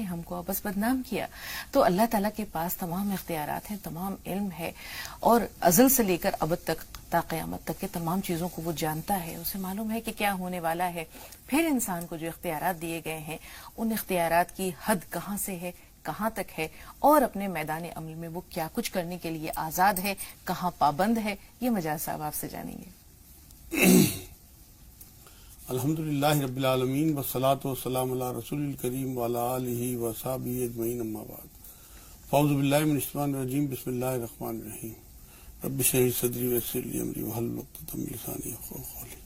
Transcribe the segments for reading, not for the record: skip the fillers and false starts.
ہم کو بس بدنام کیا. تو اللہ تعالیٰ کے پاس تمام اختیارات ہیں, تمام علم ہے, اور ازل سے لے کر ابد تک تا قیامت تک کے تمام چیزوں کو وہ جانتا ہے, اسے معلوم ہے کہ کیا ہونے والا ہے. پھر انسان کو جو اختیارات دیے گئے ہیں ان اختیارات کی حد کہاں سے ہے, کہاں تک ہے, اور اپنے میدان عمل میں وہ کیا کچھ کرنے کے لیے آزاد ہے, کہاں پابند ہے, یہ مجاز صاحب آپ سے جانیں گے. الحمدللہ رب العالمین والصلاة والسلام علی رسول الکریم وعلی آلہ وصحبہ اجمعین اما بعد. اعوذ باللہ من الشیطان الرجیم. بسم اللہ الرحمن الرحیم. رب اشرح لی صدری ویسر لی امری واحلل عقدۃ من لسانی یفقہوا قولی.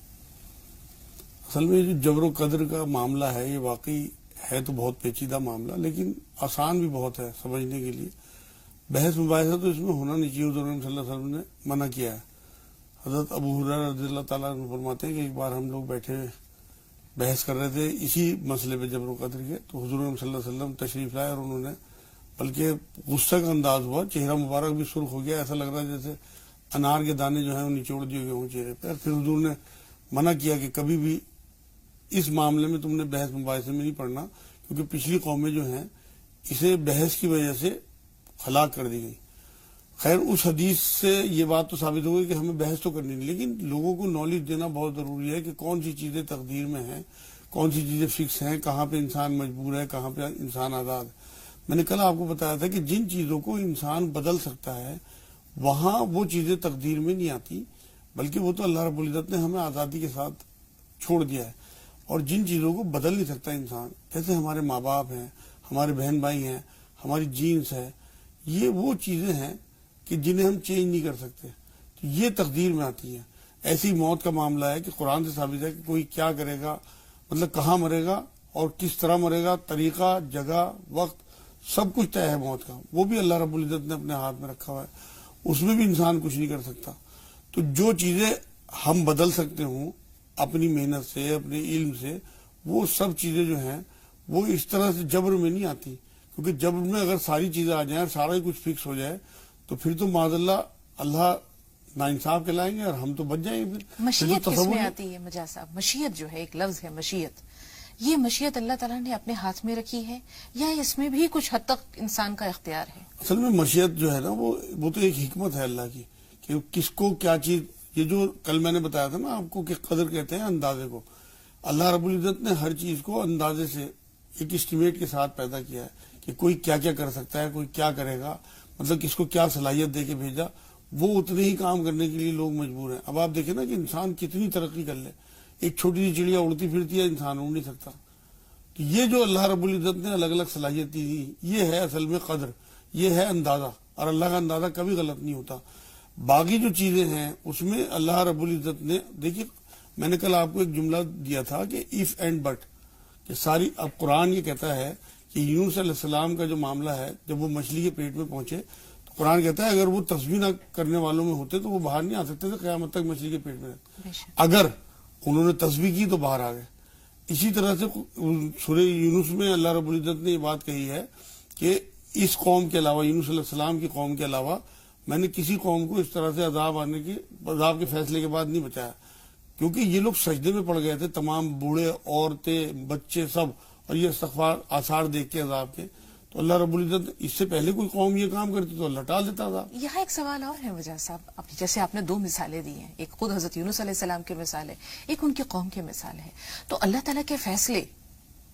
اصل میں جو جبر و قدر کا معاملہ ہے یہ واقعی ہے تو بہت پیچیدہ معاملہ, لیکن آسان بھی بہت ہے سمجھنے کے لیے. بحث مباحثہ تو اس میں ہونا نہیں چاہیے. حضور صلی اللہ علیہ وسلم نے منع کیا ہے. حضرت ابو ہریرہ رضی اللہ تعالیٰ عنہ فرماتے ہیں کہ ایک بار ہم لوگ بیٹھے بحث کر رہے تھے اسی مسئلے پہ جبر و قدر کے, تو حضور صلی اللہ علیہ وسلم تشریف لائے اور انہوں نے بلکہ غصہ کا انداز ہوا, چہرہ مبارک بھی سرخ ہو گیا, ایسا لگ رہا ہے جیسے انار کے دانے جو ہیں وہ نچوڑ دیے گئے ہوں چہرے پہ. پھر حضور نے منع کیا کہ کبھی بھی اس معاملے میں تم نے بحث مباحثے میں نہیں پڑھنا, کیونکہ پچھلی قومیں جو ہیں اسے بحث کی وجہ سے ہلاک کر دی گئی. خیر اس حدیث سے یہ بات تو ثابت ہو گئی کہ ہمیں بحث تو کرنی نہیں, لیکن لوگوں کو نالج دینا بہت ضروری ہے کہ کون سی چیزیں تقدیر میں ہیں, کون سی چیزیں فکس ہیں, کہاں پہ انسان مجبور ہے, کہاں پہ انسان آزاد ہے. میں نے کل آپ کو بتایا تھا کہ جن چیزوں کو انسان بدل سکتا ہے وہاں وہ چیزیں تقدیر میں نہیں آتی, بلکہ وہ تو اللہ رب العزت نے ہمیں آزادی کے ساتھ چھوڑ دیا ہے. اور جن چیزوں کو بدل نہیں سکتا انسان, جیسے ہمارے ماں باپ ہیں, ہمارے بہن بھائی ہیں, ہماری جینس ہے, یہ وہ چیزیں ہیں کہ جنہیں ہم چینج نہیں کر سکتے, تو یہ تقدیر میں آتی ہیں. ایسی موت کا معاملہ ہے کہ قرآن سے ثابت ہے کہ کوئی کیا کرے گا, مطلب کہاں مرے گا اور کس طرح مرے گا, طریقہ, جگہ, وقت, سب کچھ طے ہے موت کا. وہ بھی اللہ رب العزت نے اپنے ہاتھ میں رکھا ہوا ہے, اس میں بھی انسان کچھ نہیں کر سکتا. تو جو چیزیں ہم بدل سکتے ہوں اپنی محنت سے, اپنے علم سے, وہ سب چیزیں جو ہیں وہ اس طرح سے جبر میں نہیں آتی, کیونکہ جبر میں اگر ساری چیزیں آ جائیں اور سارا ہی کچھ فکس ہو جائے تو پھر تو معاذ اللہ ناانصاف کہلائیں گے اور ہم تو بچ جائیں گے. مشیت کس میں آتی ہے مجاز صاحب؟ مشیت جو ہے ایک لفظ ہے مشیت, یہ مشیت اللہ تعالیٰ نے اپنے ہاتھ میں رکھی ہے یا اس میں بھی کچھ حد تک انسان کا اختیار ہے؟ اصل میں مشیت جو ہے نا وہ تو ایک حکمت ہے اللہ کی کہ کس کو کیا چیز, یہ جو کل میں نے بتایا تھا نا آپ کو کہ قدر کہتے ہیں اندازے کو. اللہ رب العزت نے ہر چیز کو اندازے سے ایک اسٹیمیٹ کے ساتھ پیدا کیا ہے کہ کوئی کیا کیا کر سکتا ہے, کوئی کیا کرے گا, مطلب کس کو کیا صلاحیت دے کے بھیجا, وہ اتنے ہی کام کرنے کے لیے لوگ مجبور ہیں. اب آپ دیکھیں نا کہ انسان کتنی ترقی کر لے, ایک چھوٹی سی چڑیا اڑتی پھرتی ہے, انسان اڑ نہیں سکتا. تو یہ جو اللہ رب العزت نے الگ الگ صلاحیت دی, یہ ہے اصل میں قدر, یہ ہے اندازہ, اور اللہ کا اندازہ کبھی غلط نہیں ہوتا. باقی جو چیزیں ہیں اس میں اللہ رب العزت نے, دیکھیے میں نے کل آپ کو ایک جملہ دیا تھا کہ اف اینڈ بٹ, کہ ساری, اب قرآن یہ کہتا ہے کہ یونس علیہ السلام کا جو معاملہ ہے, جب وہ مچھلی کے پیٹ میں پہنچے تو قرآن کہتا ہے اگر وہ تسبیح نہ کرنے والوں میں ہوتے تو وہ باہر نہیں آ سکتے تھے, قیامت تک مچھلی کے پیٹ میں رہتے. اگر انہوں نے تسبیح کی تو باہر آ گئے. اسی طرح سے سورہ یونس میں اللہ رب العزت نے یہ بات کہی ہے کہ اس قوم کے علاوہ, یونس علیہ السلام کی قوم کے علاوہ, میں نے کسی قوم کو اس طرح سے عذاب کے فیصلے کے بعد نہیں بچایا, کیونکہ یہ لوگ سجدے میں پڑ گئے تھے, تمام بوڑھے, عورتیں, بچے, سب, اور یہ استغفار آثار دیکھ کے عذاب کے. تو اللہ رب العزت اس سے پہلے کوئی قوم یہ کام کرتی تو اللہ ٹال دیتا تھا. یہاں ایک سوال اور ہے مجاز صاحب, جیسے آپ نے دو مثالیں دی ہیں, ایک خود حضرت یونس علیہ السلام کی مثال ہے, ایک ان کی قوم کی مثال ہے. تو اللہ تعالیٰ کے فیصلے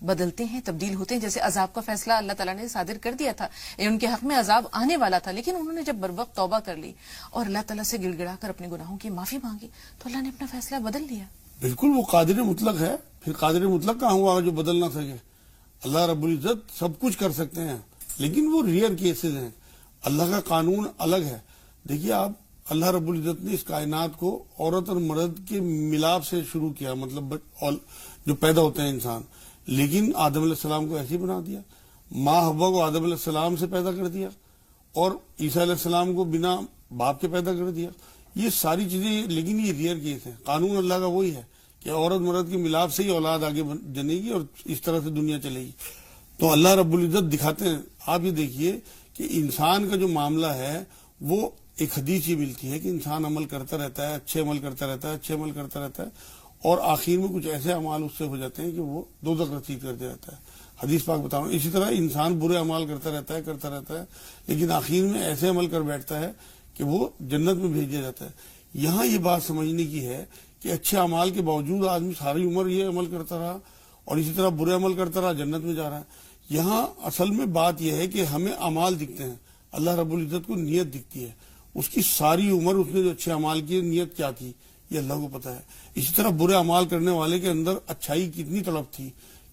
بدلتے ہیں, تبدیل ہوتے ہیں. جیسے عذاب کا فیصلہ اللہ تعالیٰ نے صادر کر دیا تھا, ان کے حق میں عذاب آنے والا تھا, لیکن انہوں نے جب بروقت توبہ کر لی اور اللہ تعالیٰ سے گڑ گڑا کر اپنے گناہوں کی معافی مانگی تو اللہ نے اپنا فیصلہ بدل لیا. بالکل, وہ قادر مطلق ہے. پھر قادر مطلق کہاں ہوا جو بدل نہ سکے؟ اللہ رب العزت سب کچھ کر سکتے ہیں, لیکن وہ ریئر کیسز ہیں. اللہ کا قانون الگ ہے. دیکھیے آپ, اللہ رب العزت نے اس کائنات کو عورت اور مرد کے ملاپ سے شروع کیا, مطلب جو پیدا ہوتے ہیں انسان, لیکن آدم علیہ السلام کو ایسے ہی بنا دیا. ماں حوا کو آدم علیہ السلام سے پیدا کر دیا اور عیسیٰ علیہ السلام کو بنا باپ کے پیدا کر دیا. یہ ساری چیزیں, لیکن یہ ریئر کیس ہے. قانون اللہ کا وہی ہے کہ عورت مرد کے ملاپ سے ہی اولاد آگے جنے گی اور اس طرح سے دنیا چلے گی. تو اللہ رب العزت دکھاتے ہیں. آپ یہ دیکھیے کہ انسان کا جو معاملہ ہے وہ ایک حدیث یہ ملتی ہے کہ انسان عمل کرتا رہتا ہے, اچھے عمل کرتا رہتا ہے, اچھے عمل کرتا رہتا ہے, اور آخر میں کچھ ایسے اعمال اس سے ہو جاتے ہیں کہ وہ دوزخ رسید کرتے رہتا ہے. حدیث پاک بتا رہا ہوں. اسی طرح انسان برے اعمال کرتا رہتا ہے لیکن آخر میں ایسے عمل کر بیٹھتا ہے کہ وہ جنت میں بھیج دیا جاتا ہے. یہاں یہ بات سمجھنے کی ہے کہ اچھے اعمال کے باوجود آدمی ساری عمر یہ عمل کرتا رہا اور اسی طرح برے عمل کرتا رہا, جنت میں جا رہا ہے. یہاں اصل میں بات یہ ہے کہ ہمیں اعمال دکھتے ہیں, اللہ رب العزت کو نیت دکھتی ہے. اس کی ساری عمر اس نے جو اچھے اعمال کی نیت کیا تھی یہ اللہ کو پتا ہے. اسی طرح برے اعمال کرنے والے کے اندر اچھائی کتنی طلب تھی,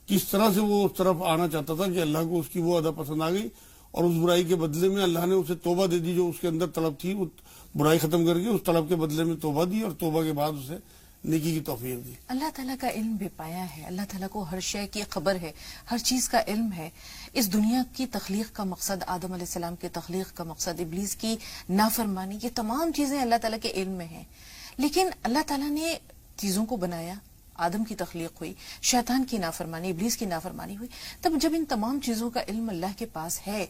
کس طرح سے وہ اس طرف آنا چاہتا تھا کہ اللہ کو اس کی وہ ادا پسند آ گئی اور اس برائی کے بدلے میں اللہ نے اسے توبہ دے دی. جو اس کے اندر طلب تھی وہ برائی ختم کر کے اس طلب کے بدلے میں توبہ دی اور توبہ کے بعد اسے نیکی کی توفیق دی. اللہ تعالیٰ کا علم بے پایا ہے, اللہ تعالیٰ کو ہر شے کی خبر ہے, ہر چیز کا علم ہے. اس دنیا کی تخلیق کا مقصد, آدم علیہ السلام کی تخلیق کا مقصد, ابلیس کی نافرمانی, یہ تمام چیزیں اللہ تعالیٰ کے علم میں ہیں. لیکن اللہ تعالیٰ نے چیزوں کو بنایا, آدم کی تخلیق ہوئی, شیطان کی نافرمانی, ابلیس کی نافرمانی ہوئی. تب جب ان تمام چیزوں کا علم اللہ کے پاس ہے,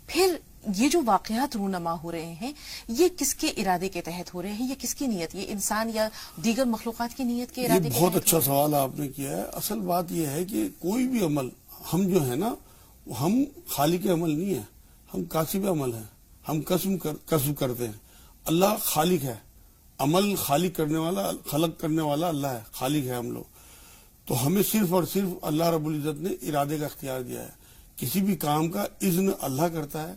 پھر یہ جو واقعات رونما ہو رہے ہیں یہ کس کے ارادے کے تحت ہو رہے ہیں, یہ کس کی نیت, یہ انسان یا دیگر مخلوقات کی نیت کے ارادے کے تحت؟ بہت اچھا سوال آپ نے کیا ہے. اصل بات یہ ہے کہ کوئی بھی عمل ہم جو ہے نا, ہم خالق عمل نہیں ہے, ہم کاسب عمل ہیں, ہم کسب کرتے ہیں. اللہ خالق ہے, عمل خالق کرنے والا, خلق کرنے والا اللہ ہے, خالق ہے ہم لوگ. تو ہمیں صرف اور صرف اللہ رب العزت نے ارادے کا اختیار دیا ہے. کسی بھی کام کا اذن اللہ کرتا ہے,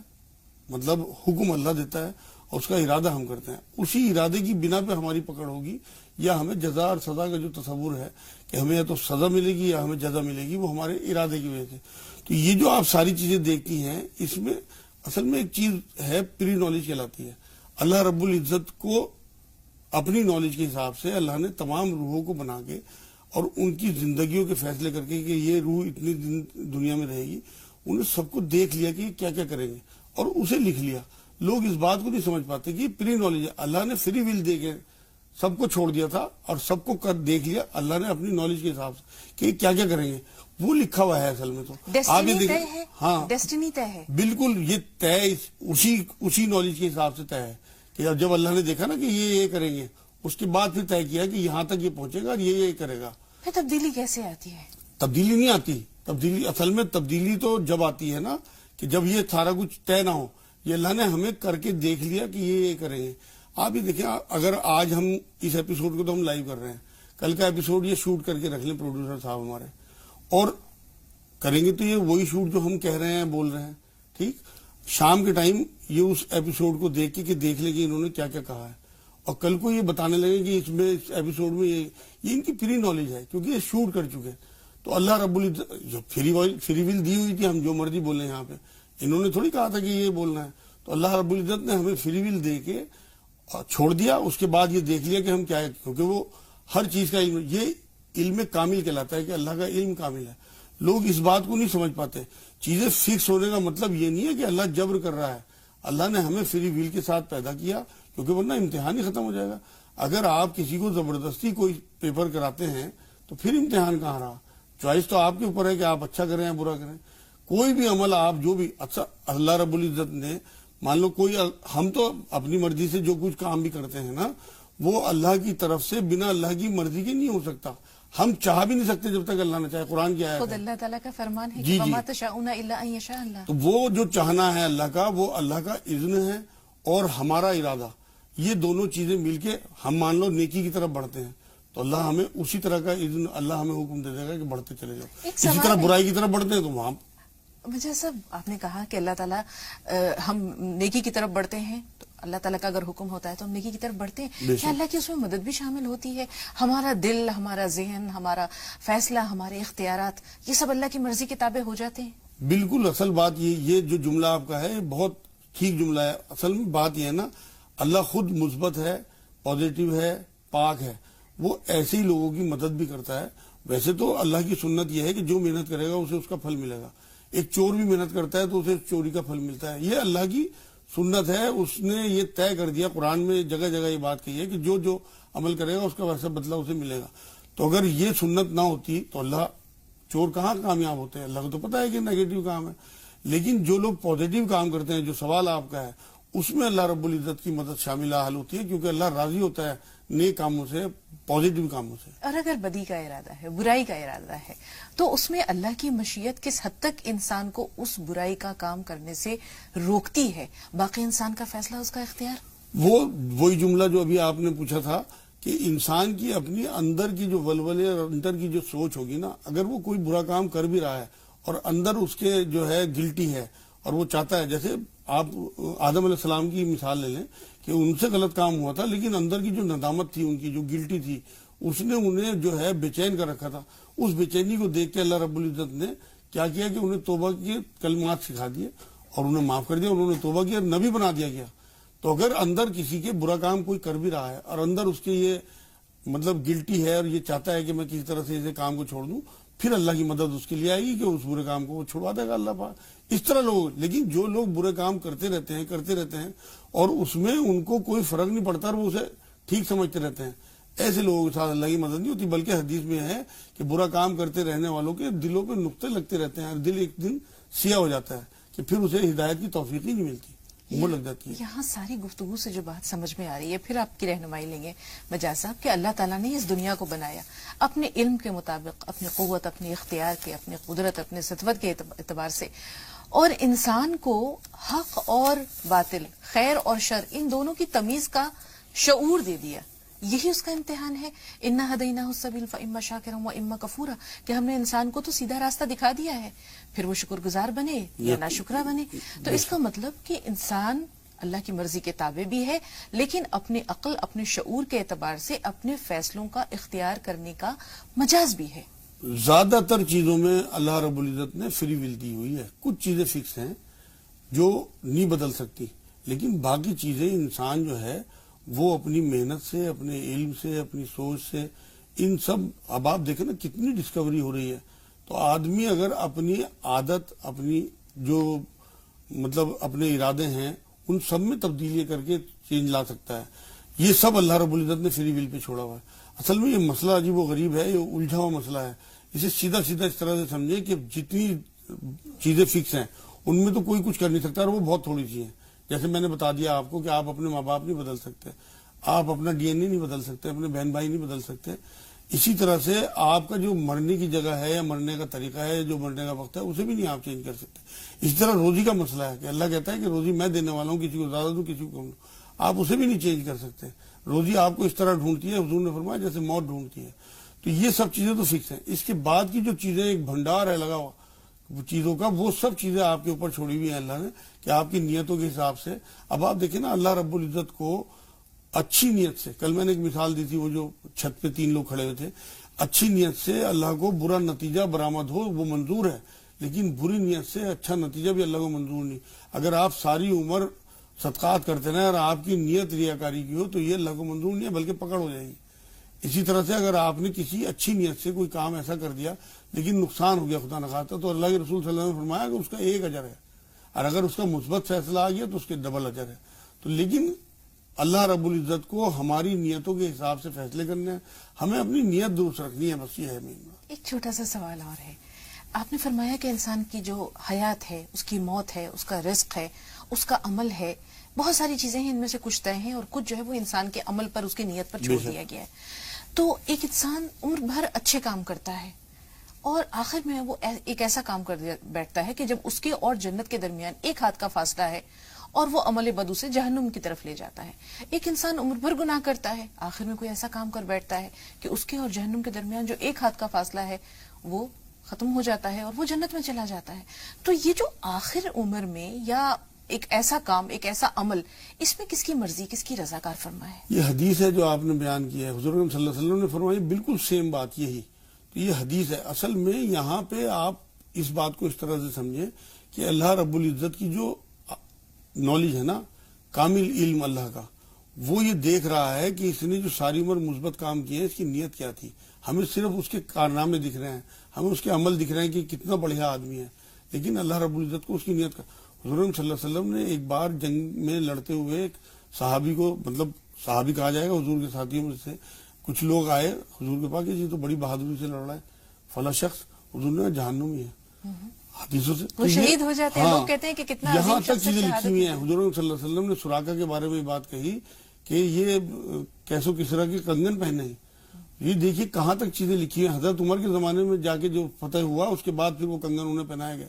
مطلب حکم اللہ دیتا ہے اور اس کا ارادہ ہم کرتے ہیں. اسی ارادے کی بنا پہ ہماری پکڑ ہوگی یا ہمیں جزا اور سزا کا جو تصور ہے کہ ہمیں یا تو سزا ملے گی یا ہمیں جزا ملے گی, وہ ہمارے ارادے کی وجہ سے. تو یہ جو آپ ساری چیزیں دیکھتی ہیں اس میں اصل میں ایک چیز ہے, پری نالج کہلاتی ہے. اللہ رب العزت کو اپنی نالج کے حساب سے اللہ نے تمام روحوں کو بنا کے اور ان کی زندگیوں کے فیصلے کر کے کہ یہ روح اتنی دن دنیا میں رہے گی, انہیں سب کو دیکھ لیا کہ کیا کیا کریں گے اور اسے لکھ لیا. لوگ اس بات کو نہیں سمجھ پاتے کہ پری نالج ہے. اللہ نے فری ول دے کے سب کو چھوڑ دیا تھا اور سب کو کر دیکھ لیا اللہ نے اپنی نالج کے حساب سے کہ کیا کیا کریں گے, وہ لکھا ہوا ہے اصل میں. تو آپ یہ دیکھیں, ہاں ڈیسٹنی طے ہے, بالکل یہ طے اسی نالج کے حساب سے طے ہے کہ جب اللہ نے دیکھا نا کہ یہ کریں گے, اس کے بعد پھر طے کیا کہ یہاں تک یہ پہنچے گا اور یہ کرے گا. پھر تبدیلی کیسے آتی ہے؟ تبدیلی نہیں آتی. تبدیلی اصل میں تبدیلی تو جب آتی ہے نا کہ جب یہ سارا کچھ طے نہ ہو. یہ اللہ نے ہمیں کر کے دیکھ لیا کہ یہ کریں گے. آپ یہ دیکھیں, اگر آج ہم اس ایپیسوڈ کو تو ہم لائیو کر رہے ہیں, کل کا ایپیسوڈ یہ شوٹ کر کے رکھ لیں پروڈیوسر صاحب ہمارے, اور کریں گے تو یہ وہی شوٹ جو ہم کہہ رہے ہیں بول رہے ہیں, ٹھیک. شام کے ٹائم یہ اس ایپیسوڈ کو دیکھ کے دیکھ لیں کہ انہوں نے کیا کیا کہا ہے, اور کل کو یہ بتانے لگے کہ اس ایپیسوڈ میں یہ ان کی پری نالج ہے کیونکہ یہ شوٹ کر چکے. تو اللہ رب العزت جو فری ول دی ہوئی تھی, ہم جو مرضی بولیں یہاں پہ, انہوں نے تھوڑی کہا تھا کہ یہ بولنا ہے. تو اللہ رب العزت نے ہمیں فری ول دے کے چھوڑ دیا, اس کے بعد یہ دیکھ لیا کہ ہم کیا ہے, کیونکہ وہ ہر چیز کا علم, یہ علم کامل کہلاتا ہے کہ اللہ کا علم کامل ہے. لوگ اس بات کو نہیں سمجھ پاتے. چیزیں فکس ہونے کا مطلب یہ نہیں ہے کہ اللہ جبر کر رہا ہے. اللہ نے ہمیں فری ول کے ساتھ پیدا کیا, کیونکہ ورنہ امتحان ہی ختم ہو جائے گا. اگر آپ کسی کو زبردستی کوئی پیپر کراتے ہیں تو پھر امتحان کہاں رہا. چوائس تو آپ کے اوپر ہے کہ آپ اچھا کریں یا برا کریں. کوئی بھی عمل آپ جو بھی اچھا, اللہ رب العزت نے مان لو کوئی, ہم تو اپنی مرضی سے جو کچھ کام بھی کرتے ہیں نا, وہ اللہ کی طرف سے بنا اللہ کی مرضی کے نہیں ہو سکتا. ہم چاہ بھی نہیں سکتے جب تک اللہ نہ چاہے. قرآن کی آیت ہے, خود اللہ تعالیٰ کا فرمان ہے جی کہ وما تشاءون الا ان یشاء اللہ. تو وہ جو چاہنا ہے اللہ کا, وہ اللہ کا اذن ہے اور ہمارا ارادہ, یہ دونوں چیزیں مل کے ہم مان لو نیکی کی طرف بڑھتے ہیں تو اللہ ہمیں اسی طرح کا اذن, اللہ ہمیں حکم دے دے گا کہ بڑھتے چلے جاؤ. اسی طرح برائی کی طرف بڑھتے ہیں تو وہاں مجھے سب آپ نے کہا کہ اللہ تعالیٰ ہم نیکی کی طرف بڑھتے ہیں, تو اللہ تعالیٰ کا اگر حکم ہوتا ہے تو ہم نیکی کی طرف بڑھتے ہیں. کیا اللہ کی اس میں مدد بھی شامل ہوتی ہے؟ ہمارا دل, ہمارا ذہن, ہمارا فیصلہ, ہمارے اختیارات, یہ سب اللہ کی مرضی کے تابع ہو جاتے ہیں؟ بالکل. اصل بات یہ جو جملہ آپ کا ہے بہت ٹھیک جملہ ہے. اصل میں بات یہ ہے نا, اللہ خود مثبت ہے, پازیٹو ہے, پاک ہے. وہ ایسے ہی لوگوں کی مدد بھی کرتا ہے. ویسے تو اللہ کی سنت یہ ہے کہ جو محنت کرے گا اسے اس کا پھل ملے گا. ایک چور بھی محنت کرتا ہے تو اسے چوری کا پھل ملتا ہے. یہ اللہ کی سنت ہے. اس نے یہ طے کر دیا, قرآن میں جگہ جگہ یہ بات کہی ہے کہ جو عمل کرے گا اس کا ویسا بدلہ اسے ملے گا. تو اگر یہ سنت نہ ہوتی تو اللہ, چور کہاں کامیاب ہوتے ہیں, اللہ کو تو پتا ہے کہ نیگیٹو کام ہے. لیکن جو لوگ پازیٹو کام کرتے ہیں, جو سوال آپ کا ہے, اس میں اللہ رب العزت کی مدد شامل حال ہوتی ہے، کیونکہ اللہ راضی ہوتا ہے نیک کاموں سے، پازیٹیو کاموں سے. اور اگر بدی کا ارادہ ہے، برائی کا ارادہ ہے، تو اس میں اللہ کی مشیت کس حد تک انسان کو اس برائی کا کام کرنے سے روکتی ہے؟ باقی انسان کا فیصلہ، اس کا اختیار. وہی جملہ جو ابھی آپ نے پوچھا تھا کہ انسان کی اپنی اندر کی جو ولولے اور اندر کی جو سوچ ہوگی نا، اگر وہ کوئی برا کام کر بھی رہا ہے اور اندر اس کے جو ہے گلٹی ہے اور وہ چاہتا ہے، جیسے آپ آدم علیہ السلام کی مثال لے لیں کہ ان سے غلط کام ہوا تھا، لیکن اندر کی جو ندامت تھی، ان کی جو گلٹی تھی، اس نے انہیں جو ہے بے چین کر رکھا تھا. اس بے چینی کو دیکھ کے اللہ رب العزت نے کیا کیا کہ انہیں توبہ کے کلمات سکھا دیے اور انہیں معاف کر دیا، انہوں نے توبہ کی اور نبی بنا دیا گیا. تو اگر اندر کسی کے برا کام کوئی کر بھی رہا ہے اور اندر اس کے یہ مطلب گلٹی ہے اور یہ چاہتا ہے کہ میں کسی طرح سے اسے کام کو چھوڑ دوں، پھر اللہ کی مدد اس کے لیے آئے گی کہ اس برے کام کو وہ چھڑوا دے گا اللہ پاک. اس طرح لوگ، لیکن جو لوگ برے کام کرتے رہتے ہیں اور اس میں ان کو کوئی فرق نہیں پڑتا اور وہ اسے ٹھیک سمجھتے رہتے ہیں، ایسے لوگوں کے ساتھ اللہ کی مدد نہیں ہوتی. بلکہ حدیث میں ہے کہ برا کام کرتے رہنے والوں کے دلوں پہ نقطے لگتے رہتے ہیں اور دل ایک دن سیاہ ہو جاتا ہے کہ پھر اسے ہدایت کی توفیق ہی نہیں ملتی، وہ لگ جاتی ہے. یہاں ساری گفتگو سے جو بات سمجھ میں آ رہی ہے، پھر آپ کی رہنمائی لیں گے مجاز صاحب، کہ اللہ تعالیٰ نے اس دنیا کو بنایا اپنے علم کے مطابق، اپنی قوت، اپنے اختیار کے، اپنی قدرت، اپنے سطوت کے اعتبار سے، اور انسان کو حق اور باطل، خیر اور شر، ان دونوں کی تمیز کا شعور دے دیا. یہی اس کا امتحان ہے. انا ہدیناہ السبیل فاما شاکرا واما کفورا، کہ ہم نے انسان کو تو سیدھا راستہ دکھا دیا ہے، پھر وہ شکر گزار بنے یا ناشکرا بنے. تو اس کا مطلب کہ انسان اللہ کی مرضی کے تابع بھی ہے، لیکن اپنی عقل، اپنے شعور کے اعتبار سے اپنے فیصلوں کا اختیار کرنے کا مجاز بھی ہے. زیادہ تر چیزوں میں اللہ رب العزت نے فری ول دی ہوئی ہے. کچھ چیزیں فکس ہیں جو نہیں بدل سکتی، لیکن باقی چیزیں انسان جو ہے وہ اپنی محنت سے، اپنے علم سے، اپنی سوچ سے، ان سب، اب آپ دیکھیں نا کتنی ڈسکوری ہو رہی ہے. تو آدمی اگر اپنی عادت، اپنی جو مطلب اپنے ارادے ہیں، ان سب میں تبدیلی کر کے چینج لا سکتا ہے. یہ سب اللہ رب العزت نے فری ول پہ چھوڑا ہوا ہے. اصل میں یہ مسئلہ عجیب و غریب ہے، یہ الجھا ہوا مسئلہ ہے. اسے سیدھا سیدھا اس طرح سے سمجھے کہ جتنی چیزیں فکس ہیں ان میں تو کوئی کچھ کر نہیں سکتا، اور وہ بہت تھوڑی سی ہیں. جیسے میں نے بتا دیا آپ کو کہ آپ اپنے ماں باپ نہیں بدل سکتے، آپ اپنا ڈی این اے نہیں بدل سکتے، اپنے بہن بھائی نہیں بدل سکتے. اسی طرح سے آپ کا جو مرنے کی جگہ ہے یا مرنے کا طریقہ ہے، جو مرنے کا وقت ہے، اسے بھی نہیں آپ چینج کر سکتے. اسی طرح روزی کا مسئلہ ہے کہ اللہ کہتا ہے کہ روزی میں دینے والا ہوں، کسی کو زیادہ دوں، کسی کو کم دوں، آپ اسے بھی نہیں چینج کر سکتے. روزی آپ کو اس طرح ڈھونڈتی ہے، حضور نے فرمایا جیسے موت ڈھونڈتی ہے. تو یہ سب چیزیں تو فکس ہیں. اس کے بعد کی جو چیزیں، ایک بھنڈار ہے لگا ہوا چیزوں کا، وہ سب چیزیں آپ کے اوپر چھوڑی ہوئی ہیں اللہ نے کہ آپ کی نیتوں کے حساب سے. اب آپ دیکھیں نا، اللہ رب العزت کو اچھی نیت سے، کل میں نے ایک مثال دی تھی، وہ جو چھت پہ 3 لوگ کھڑے ہوئے تھے، اچھی نیت سے اللہ کو برا نتیجہ برآمد ہو وہ منظور ہے، لیکن بری نیت سے اچھا نتیجہ بھی اللہ کو منظور نہیں. اگر آپ ساری عمر صدقات کرتے رہیں اور آپ کی نیت ریاکاری کی ہو تو یہ اللہ کو منظور نہیں ہے، بلکہ پکڑ ہو جائے گی. اسی طرح سے اگر آپ نے کسی اچھی نیت سے کوئی کام ایسا کر دیا لیکن نقصان ہو گیا خدا نخواستہ، تو اللہ کے رسول صلی اللہ علیہ وسلم نے فرمایا کہ اس کا 1 اجر ہے، اور اگر اس کا مثبت فیصلہ آ گیا تو اس کے ڈبل اجر ہے. تو لیکن اللہ رب العزت کو ہماری نیتوں کے حساب سے فیصلے کرنے ہیں، ہمیں اپنی نیت درست رکھنی ہے، بس یہ ہے مین بات. ایک چھوٹا سا سوال اور ہے. آپ نے فرمایا کہ انسان کی جو حیات ہے، اس کی موت ہے، اس کا رزق ہے، اس کا عمل ہے، بہت ساری چیزیں ہیں، ان میں سے کچھ طے ہیں اور کچھ جو ہے وہ انسان کے عمل پر، اس کی نیت پر چھوڑ دیا گیا ہے. تو ایک انسان عمر بھر اچھے کام کرتا ہے اور آخر میں وہ ایک ایسا کام کر بیٹھتا ہے کہ جب اس کے اور جنت کے درمیان 1 ہاتھ کا فاصلہ ہے اور وہ عمل بد اسے جہنم کی طرف لے جاتا ہے. ایک انسان عمر بھر گناہ کرتا ہے، آخر میں کوئی ایسا کام کر بیٹھتا ہے کہ اس کے اور جہنم کے درمیان جو 1 ہاتھ کا فاصلہ ہے وہ ختم ہو جاتا ہے اور وہ جنت میں چلا جاتا ہے. تو یہ جو آخر عمر میں یا ایک ایسا کام، ایک ایسا عمل، اس میں کس کی مرضی، کس کی رضا کار فرما ہے؟ یہ حدیث ہے جو آپ نے بیان کی ہے، حضور صلی اللہ علیہ وسلم نے فرمائی بالکل سیم بات یہی. تو یہ حدیث ہے. اصل میں یہاں پہ آپ اس بات کو اس طرح سے سمجھیں کہ اللہ رب العزت کی جو نالج ہے نا، کامل علم اللہ کا، وہ یہ دیکھ رہا ہے کہ اس نے جو ساری عمر مثبت کام کیے ہیں، اس کی نیت کیا تھی. ہمیں صرف اس کے کارنامے دکھ رہے ہیں، ہمیں اس کے عمل دکھ رہے ہیں کہ کتنا بڑھیا آدمی ہے، لیکن اللہ رب العزت کو اس کی نیت کا. حضور صلی اللہ علیہ وسلم نے ایک بار جنگ میں لڑتے ہوئے ایک صحابی کو، مطلب صحابی کہا جائے گا، حضور کے ساتھیوں میں سے کچھ لوگ آئے حضور کے پاس کہ یہ تو بڑی بہادری سے لڑ رہا ہے، فلاں شخص. حضور نے جہنمی ہے. حدیثوں سے وہ شہید ہو جاتے ہیں. لوگ کہتے ہیں کہ کتنا یہاں عظیم تک شخص چیزیں شہادت لکھی ہوئی ہیں. دی. حضور صلی اللہ علیہ وسلم نے سراقہ کے بارے میں بات کہی کہ یہ کیسو کسرا کے کنگن پہنے ہیں. یہ دیکھیے کہاں تک چیزیں لکھی ہیں. حضرت عمر کے زمانے میں جا کے جو فتح ہوا اس کے بعد پھر وہ کنگن انہیں پہنائے گئے.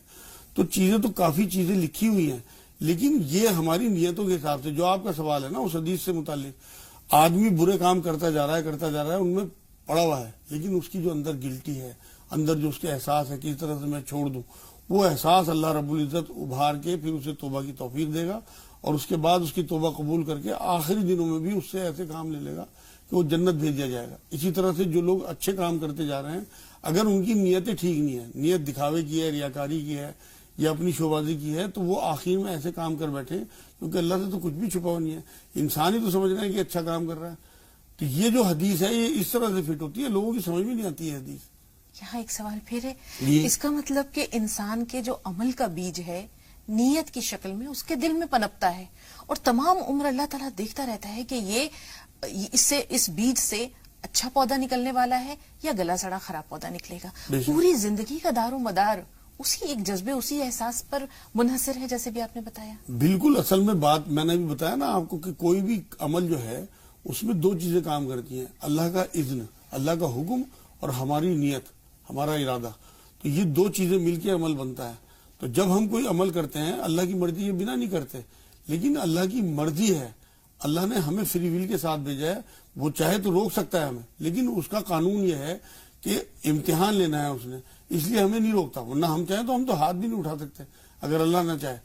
تو چیزیں تو کافی چیزیں لکھی ہوئی ہیں, لیکن یہ ہماری نیتوں کے حساب سے جو آپ کا سوال ہے نا اس حدیث سے متعلق, آدمی برے کام کرتا جا رہا ہے ان میں پڑا ہوا ہے, لیکن اس کی جو اندر گلٹی ہے, اندر جو اس کے احساس ہے کس طرح سے میں چھوڑ دوں, وہ احساس اللہ رب العزت ابھار کے پھر اسے توبہ کی توفیق دے گا, اور اس کے بعد اس کی توبہ قبول کر کے آخری دنوں میں بھی اس سے ایسے کام لے لے گا کہ وہ جنت بھیج دیا جائے گا. اسی طرح سے جو لوگ اچھے کام کرتے جا رہے ہیں, اگر ان کی نیتیں ٹھیک نہیں ہیں, نیت دکھاوے کی ہے, ریاکاری کی ہے یا اپنی شوبازی کی ہے, تو وہ آخر میں ایسے کام کر بیٹھے, کیونکہ اللہ سے تو کچھ بھی چھپا ہوا نہیں ہے. انسان ہی تو سمجھ رہے ہیں کہ اچھا کام کر رہا ہے. تو یہ جو حدیث ہے یہ اس طرح سے فٹ ہوتی ہے, لوگوں کی سمجھ میں نہیں آتی ہے حدیث. یہاں ایک سوال پھر ہے, جی. اس کا مطلب کہ انسان کے جو عمل کا بیج ہے نیت کی شکل میں اس کے دل میں پنپتا ہے, اور تمام عمر اللہ تعالیٰ دیکھتا رہتا ہے کہ اس بیج سے اچھا پودا نکلنے والا ہے یا گلا سڑا خراب پودا نکلے گا. پوری زندگی کا دار و مدار اسی ایک جذبے, اسی احساس پر منحصر ہے, جیسے بھی آپ نے بتایا. بالکل, اصل میں بات میں نے بھی بتایا نا آپ کو کہ کوئی بھی عمل جو ہے اس میں دو چیزیں کام کرتی ہیں, اللہ کا اذن, اللہ کا حکم, اور ہماری نیت, ہمارا ارادہ. تو یہ دو چیزیں مل کے عمل بنتا ہے. تو جب ہم کوئی عمل کرتے ہیں اللہ کی مرضی کے بنا نہیں کرتے, لیکن اللہ کی مرضی ہے, اللہ نے ہمیں فری ول کے ساتھ بھیجا ہے. وہ چاہے تو روک سکتا ہے ہمیں, لیکن اس کا قانون یہ ہے کہ امتحان لینا ہے اس نے, اس لیے ہمیں نہیں روکتا. ورنہ ہم چاہیں تو ہم تو ہاتھ بھی نہیں اٹھا سکتے اگر اللہ نہ چاہے.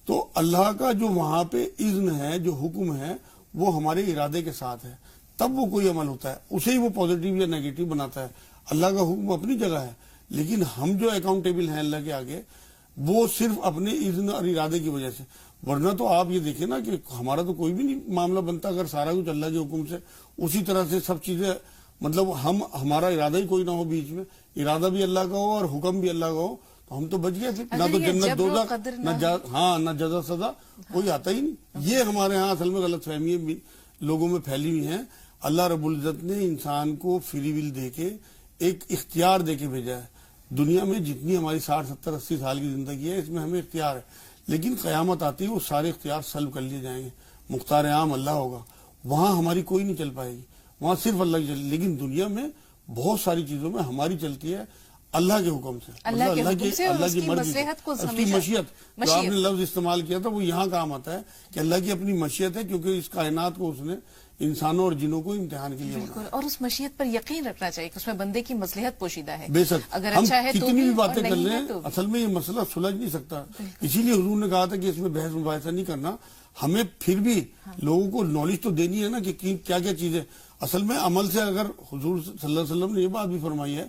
تو اللہ کا جو وہاں پہ اذن ہے, جو حکم ہے, وہ ہمارے ارادے کے ساتھ ہے, تب وہ کوئی عمل ہوتا ہے. اسے ہی وہ پازیٹیو یا نیگیٹو بناتا ہے. اللہ کا حکم اپنی جگہ ہے, لیکن ہم جو اکاؤنٹیبل ہیں اللہ کے آگے وہ صرف اپنے اذن اور ارادے کی وجہ سے. ورنہ تو آپ یہ دیکھیں نا کہ ہمارا تو کوئی بھی نہیں معاملہ بنتا اگر سارا کچھ اللہ کے حکم سے, اسی طرح سے سب چیزیں, مطلب ہمارا ارادہ ہی کوئی نہ ہو بیچ میں, ارادہ بھی اللہ کا ہو اور حکم بھی اللہ کا ہو, تو ہم تو بچ گئے تھے. نہ تو جنت دوزخ, نہ جزا سزا, کوئی آتا ہی نہیں. یہ ہمارے ہاں اصل میں غلط فہمیاں بھی لوگوں میں پھیلی ہوئی ہیں. اللہ رب العزت نے انسان کو فری ول دے کے ایک اختیار دے کے بھیجا ہے. دنیا میں جتنی ہماری 60 70 80 سال کی زندگی ہے اس میں ہمیں اختیار ہے, لیکن قیامت آتی ہے وہ سارے اختیار سلب کر لیے جائیں گے. مختار عام اللہ ہوگا, وہاں ہماری کوئی نہیں چل پائے گی, وہاں صرف اللہ کی چلے. لیکن دنیا میں بہت ساری چیزوں میں ہماری چلتی ہے اللہ کے حکم سے, اللہ کی مرضی سے, اس کی مشیت. جو آپ نے لفظ استعمال کیا تھا وہ یہاں کام آتا ہے کہ اللہ کی اپنی مشیت ہے, کیونکہ اس کائنات کو اس نے انسانوں اور جنوں کو امتحان کے لیے بنایا. بالکل, اور اس مشیت پر یقین رکھنا چاہیے کہ اس میں بندے کی مصلحت پوشیدہ ہے. بے شک, اگر ہم اچھا ہے تو کتنی بھی باتیں اور کر نہیں لیں ہے تو اصل میں یہ مسئلہ سلجھ نہیں سکتا. اسی لیے حضور نے کہا تھا کہ اس میں بحث مباحثہ نہیں کرنا. ہمیں پھر بھی لوگوں کو نالج تو دینی ہے نا کہ کیا کیا چیزیں. اصل میں عمل سے, اگر حضور صلی اللہ علیہ وسلم نے یہ بات بھی فرمائی ہے,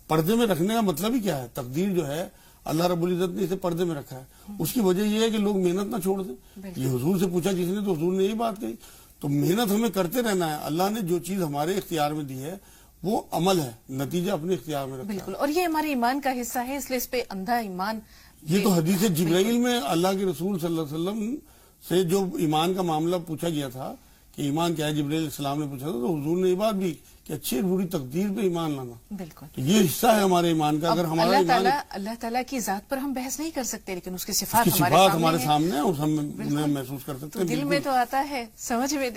پردے میں رکھنے کا مطلب ہی کیا ہے. تقدیر جو ہے اللہ رب العزت نے اسے پردے میں رکھا ہے. اس کی وجہ یہ ہے کہ لوگ محنت نہ چھوڑ دیں. یہ حضور سے پوچھا کسی نے تو حضور نے یہی بات کہی. تو محنت ہمیں کرتے رہنا ہے. اللہ نے جو چیز ہمارے اختیار میں دی ہے وہ عمل ہے, نتیجہ اپنے اختیار میں رکھا ہے. بالکل, اور یہ ہمارے ایمان کا حصہ ہے, اس لیے اس پہ اندھا ایمان. یہ تو حدیث جبرائیل میں اللہ کے رسول صلی اللہ علیہ وسلم سے جو ایمان کا معاملہ پوچھا گیا تھا کہ ایمان کیا ہے, جبرائیل علیہ السلام نے پوچھا تھا, تو حضور نے یہ بات بھی کہ اچھی اور بری تقدیر پہ ایمان لانا. بالکل, تو یہ حصہ ہے ہمارے ایمان کا. اگر ہمارا ایمان, اللہ تعالیٰ کی ذات پر ہم بحث نہیں کر سکتے, لیکن اس کی صفات ہمارے سامنے ہے اور ہم انہیں محسوس کر سکتے ہیں. دل میں تو آتا ہے سمجھ میں,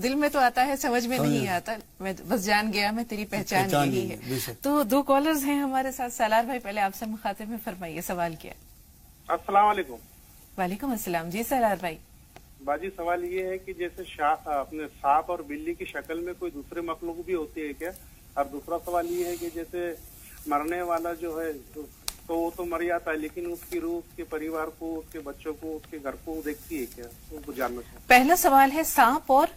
دل میں تو آتا ہے سمجھ میں نہیں آتا, میں بس جان گیا میں تیری پہچان یہی ہے. تو 2 کالرز ہیں ہمارے ساتھ. سالار بھائی پہلے آپ سے مخاطب میں فرمائیے, سوال کیا. السلام علیکم. وعلیکم السلام. جی سالار بھائی. باجی سوال یہ ہے کہ جیسے اپنے سانپ اور بلی کی شکل میں کوئی دوسرے مخلوق بھی ہوتی ہے کیا؟ اور دوسرا سوال یہ ہے کہ جیسے مرنے والا جو ہے تو وہ تو مر جاتا ہے, لیکن اس کی روح اس کے پریوار کو, اس کے بچوں کو, اس کے گھر کو دیکھتی ہے کیا؟ وہ جاننا چاہتا. پہلا سوال ہے سانپ اور